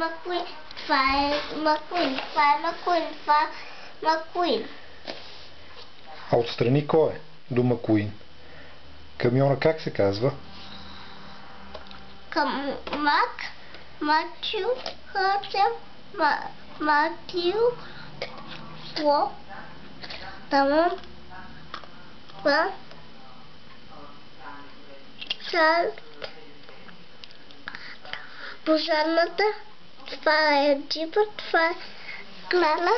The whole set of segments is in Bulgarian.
McQueen, това е McQueen, това е McQueen, това е McQueen. А отстрани кой е до McQueen? Камиона как се казва? Матю, Матю, Фло, Тамон, това, пожарната, това е джипа, това е Клара,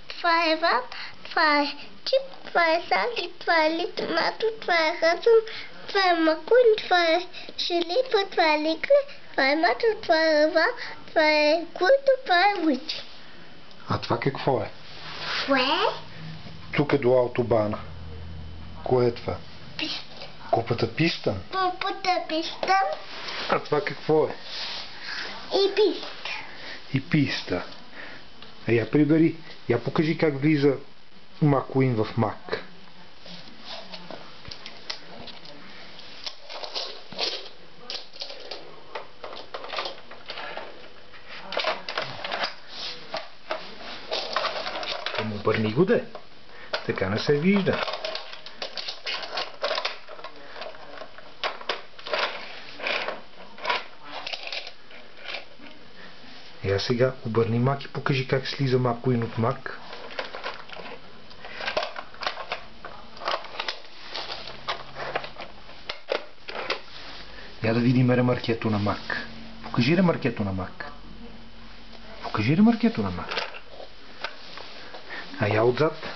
това е Ван, това е Чип, това е Санди, това е Литмато, това е Хъсън, това е McQueen, това е Шелипа, това е Ликли, това е Мато, това е Рава, това е Куито, това е Уичи. А това какво е? Кое? Тук е до автобана. Кое е това? Писта. Купата писта? Купата писта. А това какво е? И писта. И писта. Я прибери. Я покажи как влиза McQueen в Мак. Обърни го де. Така не се вижда. Я сега обърни Мак и покажи как слиза McQueen от Мак. Я да видим ремаркето на Мак. Покажи ремаркето на Мак. Покажи ремаркето на Мак. А я отзад.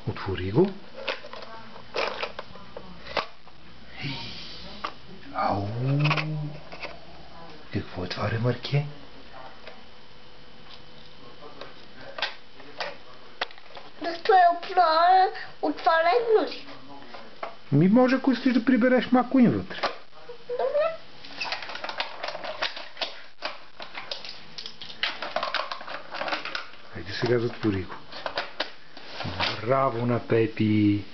Отвори го. Ау! Какво е това ремарке? Това е отварено ли? Ми може, ако искаш да прибереш McQueen вътре. Добре. Хайде сега затвори го. Браво на Пепи!